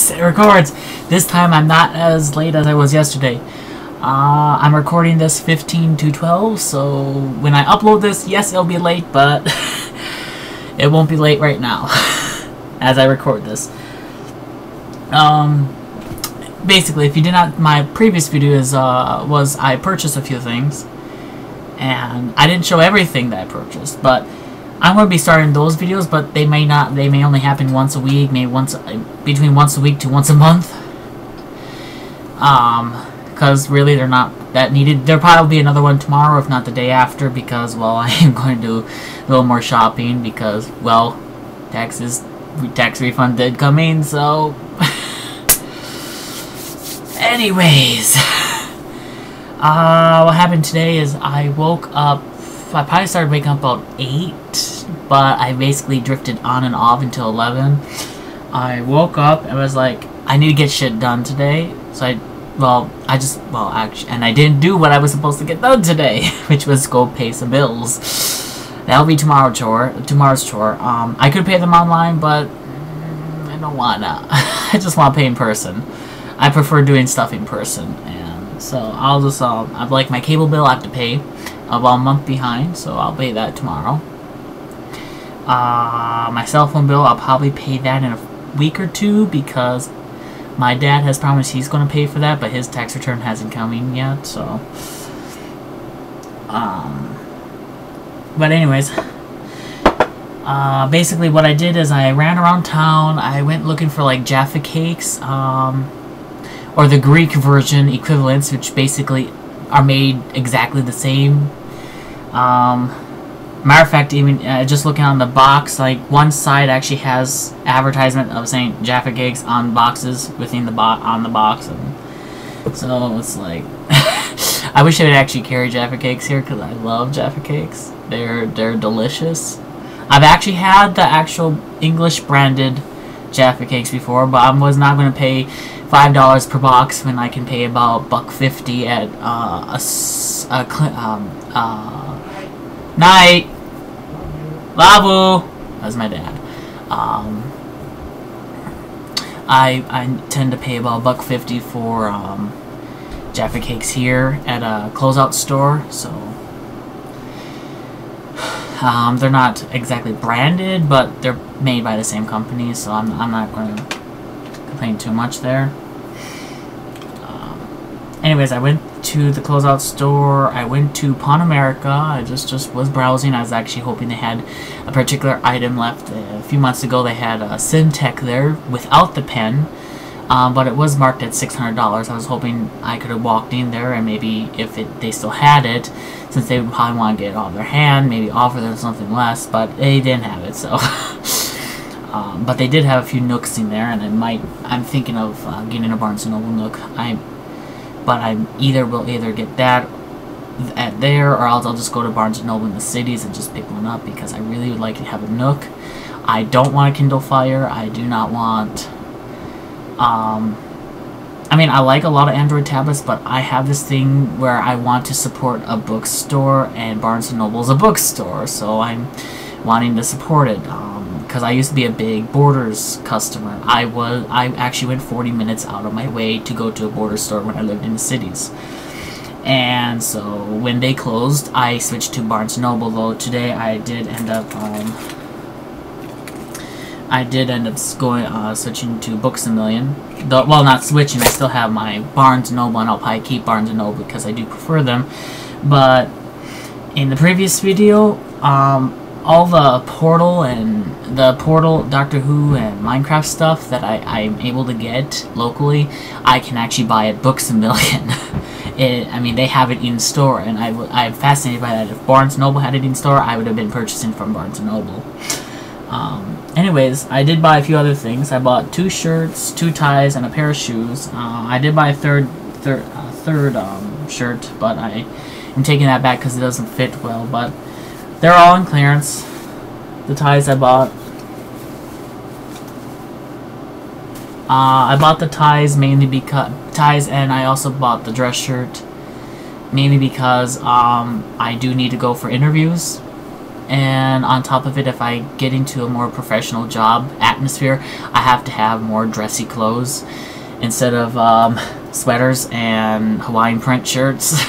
Yes, it records. This time I'm not as late as I was yesterday. I'm recording this 15 to 12, so when I upload this, yes, it'll be late, but it won't be late right now as I record this. Basically, if you did not, my previous video was I purchased a few things, and I didn't show everything that I purchased, but I'm going to be starting those videos, but they may only happen once a week, maybe between once a week to once a month. Because really they're not that needed. There'll probably be another one tomorrow, if not the day after, because, well, I am going to do a little more shopping because, well, tax refund did come in, so... Anyways, what happened today is I woke up. I probably started waking up about 8, but I basically drifted on and off until 11. I woke up and was like, I need to get shit done today. So I didn't do what I was supposed to get done today, which was go pay some bills. That'll be tomorrow's chore. I could pay them online, but I don't wanna. I just want to pay in person. I prefer doing stuff in person, and so I'll just I've like my cable bill I have to pay about a month behind, so I'll pay that tomorrow. My cell phone bill, I'll probably pay that in a week or two because my dad has promised he's going to pay for that, but his tax return hasn't come in yet, so... But anyways, basically what I did is I ran around town. I went looking for like Jaffa cakes, or the Greek version equivalents, which basically are made exactly the same. Matter of fact, even just looking on the box, like one side actually has advertisement of saying Jaffa cakes on boxes within on the box, and so it's like I wish I would actually carry Jaffa cakes here because I love Jaffa cakes. They're delicious. I've actually had the actual English branded Jaffa cakes before, but I was not going to pay $5 per box when I can pay about $1.50 at night. Labu! That's my dad. I tend to pay about $1.50 for Jaffa cakes here at a closeout store, so they're not exactly branded, but they're made by the same company, so I'm not going to complain too much there. Anyways, I went to the closeout store. I went to Pawn America. I just was browsing. I was actually hoping they had a particular item left. A few months ago, they had a Syntech there without the pen, but it was marked at $600. I was hoping I could have walked in there and maybe if they still had it, since they would probably want to get it off their hand, maybe offer them something less, but they didn't have it, so... but they did have a few Nooks in there, and I'm thinking of getting a Barnes & Noble Nook. But I will either get that at there, or else I'll just go to Barnes & Noble in the cities and just pick one up, because I really would like to have a Nook. I don't want a Kindle Fire. I do not want... I mean, I like a lot of Android tablets, but I have this thing where I want to support a bookstore, and Barnes & Noble is a bookstore, so I'm wanting to support it. Because I used to be a big Borders customer. I actually went 40 minutes out of my way to go to a Borders store when I lived in the cities. And so when they closed, I switched to Barnes & Noble, though today I did end up switching to Books A Million. Well, not switching, I still have my Barnes & Noble, and I'll probably keep Barnes & Noble because I do prefer them. But in the previous video, all the Portal Doctor Who and Minecraft stuff that I'm able to get locally, I can actually buy at Books A Million. I mean, they have it in store, and I'm fascinated by that. If Barnes & Noble had it in store, I would have been purchasing from Barnes & Noble. Anyways, I did buy a few other things. I bought 2 shirts, 2 ties, and a pair of shoes. I did buy a third shirt, but I am taking that back because it doesn't fit well, but they're all on clearance. The ties I bought. I bought the ties mainly because and I also bought the dress shirt mainly because I do need to go for interviews. and on top of it, if I get into a more professional job atmosphere, I have to have more dressy clothes instead of sweaters and Hawaiian print shirts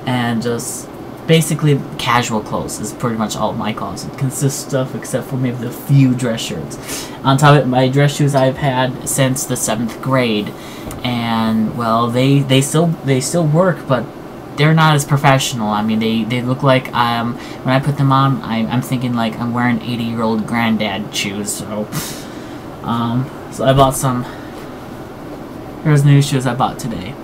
and just basically casual clothes is pretty much all my closet consists of, except for maybe the few dress shirts. On top of it, my dress shoes I've had since the 7th grade, and well, they still work, but they're not as professional. I mean, they look like when I put them on, I'm thinking like I'm wearing 80-year-old granddad shoes. So so I bought some. Here's the new shoes I bought today.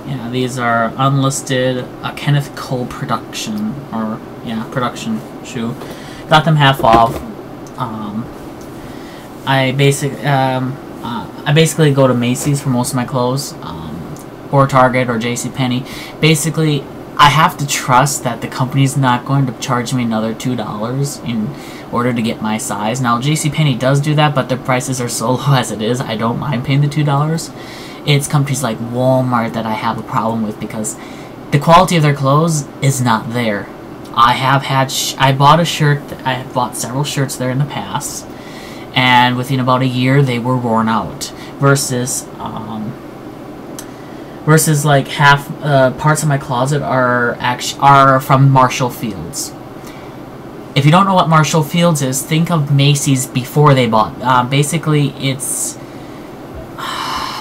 Yeah, these are unlisted Kenneth Cole production, or yeah, production shoe. Got them half off. I basically go to Macy's for most of my clothes, or Target or JCPenney. Basically, I have to trust that the company's not going to charge me another $2 in order to get my size. Now, JCPenney does do that, but the prices are so low as it is, I don't mind paying the $2. It's companies like Walmart that I have a problem with because the quality of their clothes is not there. I bought a shirt, I have bought several shirts there in the past, and within about a year they were worn out. Versus like half parts of my closet are from Marshall Fields. If you don't know what Marshall Fields is, think of Macy's before they bought. Basically, it's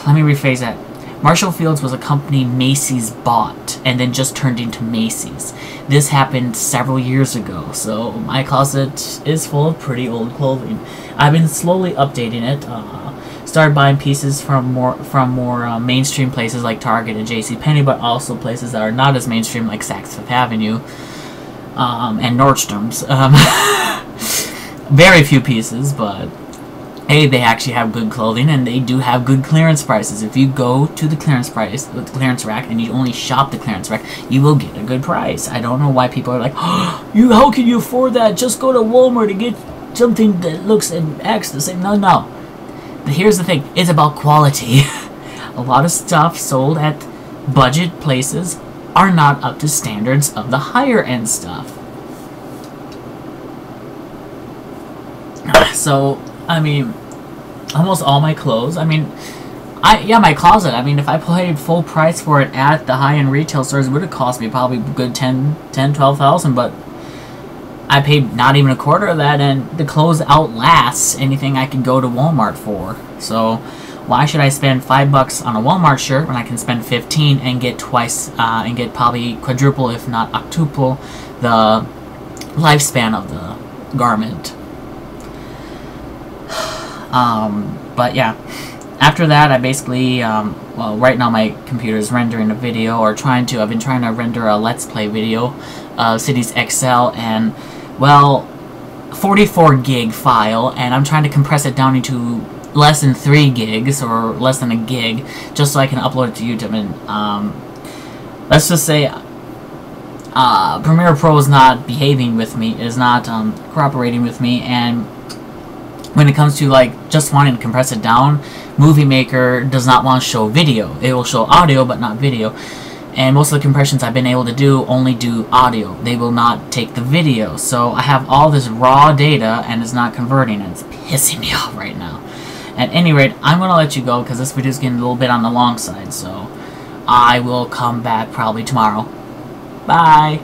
let me rephrase that. Marshall Fields was a company Macy's bought and then just turned into Macy's. This happened several years ago, so my closet is full of pretty old clothing. I've been slowly updating it. Started buying pieces from more mainstream places like Target and JCPenney, but also places that are not as mainstream like Saks Fifth Avenue and Nordstrom's. Very few pieces, but hey, they actually have good clothing, and they do have good clearance prices. If you go to the clearance rack, and you only shop the clearance rack, you will get a good price. I don't know why people are like, oh, how can you afford that? Just go to Walmart to get something that looks and acts the same. No. But here's the thing. It's about quality. A lot of stuff sold at budget places are not up to standards of the higher end stuff. So, I mean, almost all my clothes, I mean, my closet, I mean, if I paid full price for it at the high-end retail stores, it would have cost me probably a good $12,000, but I paid not even a quarter of that, and the clothes outlasts anything I could go to Walmart for. So, why should I spend $5 on a Walmart shirt when I can spend $15 and get twice, and get probably quadruple, if not octuple, the lifespan of the garment? But yeah, after that, I basically, well, right now my computer is rendering a video, or I've been trying to render a Let's Play video of Cities XL, and, well, 44 gig file, and I'm trying to compress it down into less than 3 gigs, or less than a gig, just so I can upload it to YouTube, and, let's just say, Premiere Pro is not behaving with me, is not, cooperating with me, and when it comes to like just wanting to compress it down, Movie Maker does not want to show video. It will show audio but not video. And most of the compressions I've been able to do only do audio. They will not take the video. So I have all this raw data and it's not converting, and it's pissing me off right now. At any rate, I'm going to let you go because this video is getting a little bit on the long side. So I will come back probably tomorrow. Bye!